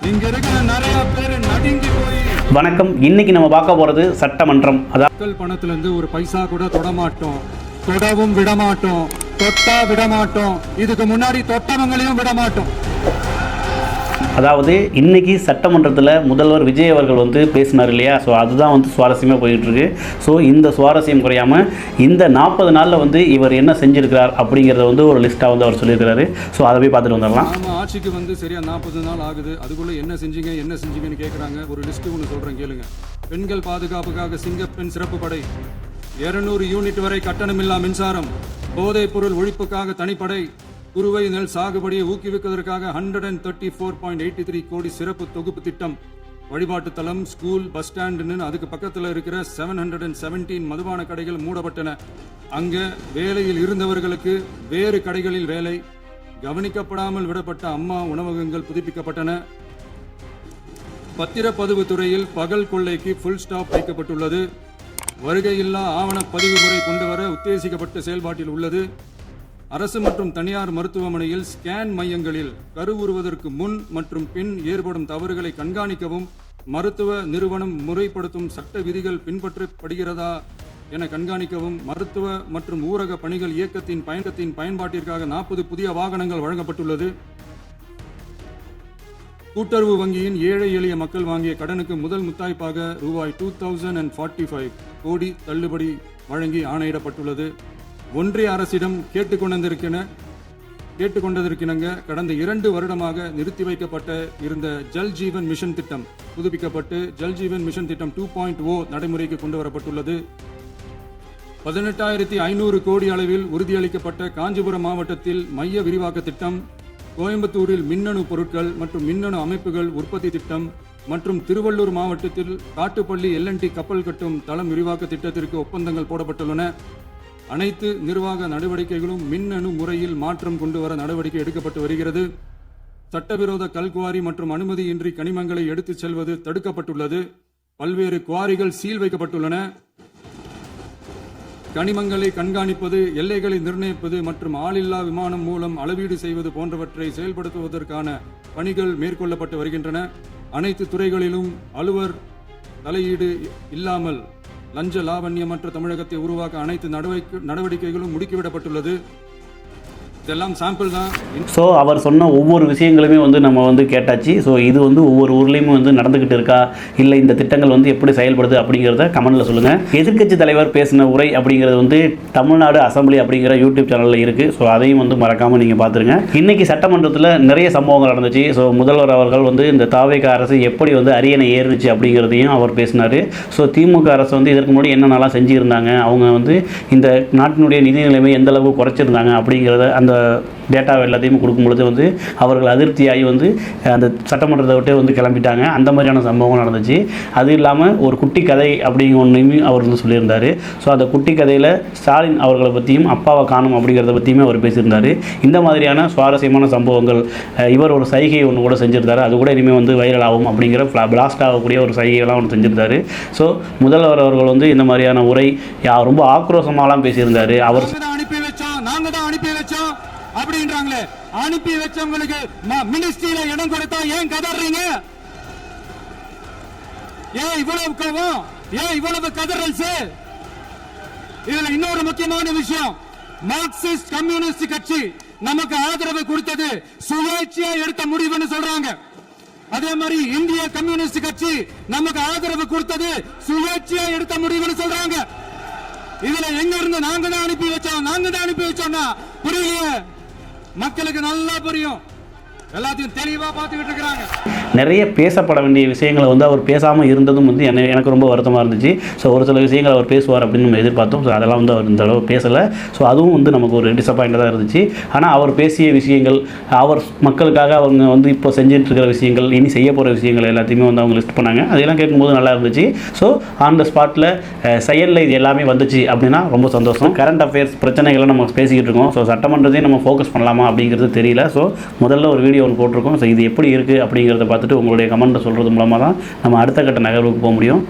இங்க இருக்கிற நிறைய பேர் நடுங்கி போய் வணக்கம். இன்னைக்கு நம்ம பார்க்க போறது சட்டமன்றம். மக்கள் பணத்துல இருந்து ஒரு பைசா கூட தொடமாட்டோம், தொடவும் விடமாட்டோம், தொட்டா விடமாட்டோம், இதுக்கு முன்னாடி தொட்டவங்களையும் விடமாட்டோம். அதாவது இன்னைக்கு சட்டமன்றத்தில் முதல்வர் விஜய் அவர்கள் வந்து பேசினார் இல்லையா? ஸோ அதுதான் வந்து சுவாரஸ்யமாக போயிட்டுருக்கு. ஸோ இந்த சுவாரஸ்யம் குறையாமல் இந்த 40 நாளில் வந்து இவர் என்ன செஞ்சிருக்கிறார் அப்படிங்கிறத வந்து ஒரு லிஸ்ட்டாக வந்து அவர் சொல்லியிருக்கிறாரு. ஸோ அதை போய் பார்த்துட்டு வந்துடலாம். நம்ம ஆட்சிக்கு வந்து சரியா 40 நாள் ஆகுது. அதுக்குள்ளே என்ன செஞ்சீங்கன்னு கேட்குறாங்க. ஒரு லிஸ்ட்டு ஒன்று சொல்கிறேன் கேளுங்க. பெண்கள் பாதுகாப்புக்காக சிங்கப்பெண் சிறப்பு படை, 200 யூனிட் வரை கட்டணமில்லா மின்சாரம், போதைப் பொருள் ஒழிப்புக்காக தனிப்படை, குறுவை நெல் சாகுபடியை ஊக்குவிப்பதற்காக 134.83 கோடி சிறப்பு தொகுப்பு திட்டம், வழிபாட்டு தலம், ஸ்கூல், பஸ் ஸ்டாண்டுன்னு அதுக்கு பக்கத்தில் இருக்கிற 717 மதுபான கடைகள் மூடப்பட்டன. அங்க வேலையில் இருந்தவர்களுக்கு வேறு கடைகளில் வேலை, கவனிக்கப்படாமல் விடப்பட்ட அம்மா உணவகங்கள் புதுப்பிக்கப்பட்டன. பத்திரப்பதிவு துறையில் பகல் கொள்ளைக்கு ஃபுல் ஸ்டாப் வைக்கப்பட்டுள்ளது. வருகையில்லா ஆவண பதிவு முறை கொண்டுவர உத்தேசிக்கப்பட்ட செயல்பாட்டில் உள்ளது. அரசு மற்றும் தனியார் மருத்துவமனையில் ஸ்கேன் மையங்களில் கருவுறுவதற்கு முன் மற்றும் பின் ஏற்படும் தவறுகளை கண்காணிக்கவும், மருத்துவ நிறுவனம் முறைப்படுத்தும் சட்ட விதிகள் பின்பற்றப்படுகிறதா என கண்காணிக்கவும், மருத்துவ மற்றும் ஊரக பணிகள் இயக்கத்தின் பயன்பாட்டிற்காக 40 புதிய வாகனங்கள் வழங்கப்பட்டுள்ளது. கூட்டுறவு வங்கியின் ஏழை எளிய மக்கள் வாங்கிய கடனுக்கு முதல் முத்தாய்ப்பாக ரூபாய் 2045 கோடி தள்ளுபடி வழங்கி ஆணையிடப்பட்டுள்ளது. ஒன்றிய அரசிடம் கேட்டுக்கொண்டதற்கிணங்க கடந்த 2 வருடமாக நிறுத்தி வைக்கப்பட்ட இருந்த ஜல் ஜீவன் மிஷன் திட்டம் புதுப்பிக்கப்பட்டு ஜல் ஜீவன் மிஷன் திட்டம் 2.0 நடைமுறைக்கு கொண்டு வரப்பட்டுள்ளது. 18,500 கோடி அளவில் உறுதியளிக்கப்பட்ட காஞ்சிபுரம் மாவட்டத்தில் மைய விரிவாக்க திட்டம், கோயம்புத்தூரில் மின்னணு பொருட்கள் மற்றும் மின்னணு அமைப்புகள் உற்பத்தி திட்டம் மற்றும் திருவள்ளூர் மாவட்டத்தில் காட்டுப்பள்ளி LNT கப்பல் கட்டும் தளம் விரிவாக்க திட்டத்திற்கு ஒப்பந்தங்கள் போடப்பட்டுள்ளன. அனைத்து நிர்வாக நடவடிக்கைகளும் மின்னணு முறையில் மாற்றம் கொண்டு வர நடவடிக்கை எடுக்கப்பட்டு வருகிறது. சட்டவிரோத கல்குவாரி மற்றும் அனுமதியின்றி கனிமங்களை எடுத்துச் செல்வது தடுக்கப்பட்டுள்ளது. பல்வேறு குவாரிகள் சீல் வைக்கப்பட்டுள்ளன. கனிமங்களை கண்காணிப்பது, எல்லைகளை நிர்ணயிப்பது மற்றும் ஆளில்லா விமானம் மூலம் அளவீடு செய்வது போன்றவற்றை செயல்படுத்துவதற்கான பணிகள் மேற்கொள்ளப்பட்டு வருகின்றன. அனைத்து துறைகளிலும் அலுவலர் தலையீடு இல்லாமல் லஞ்ச லாவண்யமற்ற தமிழகத்தை உருவாக்க அனைத்து நடவடிக்கைகளும் முடுக்கிவிடப்பட்டுள்ளது. இதெல்லாம் சாம்பிள் தான். ஸோ அவர் சொன்ன ஒவ்வொரு விஷயங்களுமே வந்து நம்ம வந்து கேட்டாச்சு. ஸோ இது வந்து ஒவ்வொரு ஊர்லேயுமே வந்து நடந்துக்கிட்டு இருக்கா, இல்லை இந்த திட்டங்கள் வந்து எப்படி செயல்படுது அப்படிங்கிறத கமெண்ட்டில் சொல்லுங்கள். எதிர்க்கட்சி தலைவர் பேசின உரை அப்படிங்கிறது வந்து தமிழ்நாடு அசம்பிளி அப்படிங்கிற யூடியூப் சேனலில் இருக்குது. ஸோ அதையும் வந்து மறக்காமல் நீங்கள் பார்த்துருங்க. இன்றைக்கி சட்டமன்றத்தில் நிறைய சம்பவங்கள் நடந்துச்சு. ஸோ முதல்வர் அவர்கள் வந்து இந்த தாவேக அரசு எப்படி வந்து அரியணை ஏறிச்சு அப்படிங்கிறதையும் அவர் பேசினார். ஸோ திமுக அரசு வந்து இதற்கு முன்னாடி என்னென்னலாம் செஞ்சுருந்தாங்க, அவங்க வந்து இந்த நாட்டினுடைய நிதி நிலைமை எந்த அளவுக்கு குறைச்சிருந்தாங்க அப்படிங்கிறத அந்த டேட்டாவை எல்லாத்தையும் கொடுக்கும்பொழுது வந்து அவர்கள் அதிருப்தியாகி வந்து அந்த சட்டமன்றத்தை விட்டு வந்து கிளம்பிட்டாங்க. அந்த மாதிரியான சம்பவம் நடந்துச்சு. அது இல்லாமல் ஒரு குட்டி கதை அப்படிங்கிற ஒன்றையுமே அவர் வந்து சொல்லியிருந்தார். ஸோ அந்த குட்டி கதையில் ஸ்டாலின் அவர்களை பற்றியும் அப்பாவை காணும் அப்படிங்கிறத பற்றியுமே அவர் பேசியிருந்தார். இந்த மாதிரியான சுவாரஸ்யமான சம்பவங்கள், இவர் ஒரு சைகை ஒன்று கூட செஞ்சுருந்தார். அது கூட இனிமேல் வந்து வைரல் ஆகும் அப்படிங்கிற பிளாஸ்ட் ஆகக்கூடிய ஒரு சைகையெல்லாம் ஒன்று செஞ்சுருந்தார். ஸோ முதல்வர் அவர்கள் வந்து இந்த மாதிரியான உரை ரொம்ப ஆக்ரோஷமாலாம் பேசியிருந்தார். அவர் அப்படின்றாங்களே, அனுப்பி வச்சவங்களுக்கு மினிஸ்ட்ரியில இடம் கொடுத்தா ஏன் கதறீங்க? ஏன் இவ்வளவு கோவம்? ஏன் இவ்வளவு கதறல்? இதுல இன்னொரு முக்கியமான விஷயம், மார்க்சிஸ்ட் கம்யூனிஸ்ட் கட்சி நமக்கு ஆதரவு கொடுத்தது சுயேட்சையா எடுத்த முடிவுன்னு சொல்றாங்க. அதே மாதிரி இந்திய கம்யூனிஸ்ட் கட்சி நமக்கு ஆதரவு கொடுத்தது சுயேட்சையா எடுத்த முடிவுன்னு சொல்றாங்க. இதுல எங்க இருந்து நாங்க தான் அனுப்பி வச்சோம்னா புரியலையே. மக்களுக்கு நல்லா புரியும். எல்லாத்தையும் தெளிவாக பார்த்துக்கிட்டு இருக்கிறாங்க. நிறைய பேசப்பட வேண்டிய விஷயங்களை வந்து அவர் பேசாமல் இருந்ததும் வந்து எனக்கு ரொம்ப வருத்தமாக இருந்துச்சு. ஸோ ஒரு சில விஷயங்கள் அவர் பேசுவார் அப்படின்னு நம்ம எதிர்பார்த்தோம். ஸோ அதெல்லாம் வந்து அவர் இந்த அளவு பேசலை. ஸோ அதுவும் வந்து நமக்கு ஒரு டிசப்பாயிண்டாக இருந்துச்சு. ஆனால் அவர் பேசிய விஷயங்கள், அவர் மக்களுக்காக அவங்க வந்து இப்போ செஞ்சுட்டு இருக்கிற விஷயங்கள், இனி செய்ய போகிற விஷயங்கள் எல்லாத்தையுமே வந்து அவங்க லிஸ்ட் பண்ணாங்க. அதெல்லாம் கேட்கும்போது நல்லா இருந்துச்சு. ஸோ ஆன் த ஸ்பாட்டில் செயலில் இது எல்லாமே வந்துச்சு அப்படின்னா ரொம்ப சந்தோஷம். கரண்ட் அஃபேர்ஸ் பிரச்சனைகளை நம்ம பேசிக்கிட்டு இருக்கோம். ஸோ சட்டமன்றத்தையும் நம்ம ஃபோக்கஸ் பண்ணலாமா அப்படிங்கிறது தெரியல. ஸோ முதல்ல ஒரு வீடியோ ஒன்று போட்டிருக்கோம். ஸோ இது எப்படி இருக்குது அப்படிங்கிறத பார்த்துட்டு உங்களுடைய கமெண்ட்டை சொல்கிறது மூலமாக தான் நம்ம அடுத்த கட்ட நகர்வுக்கு போக முடியும்.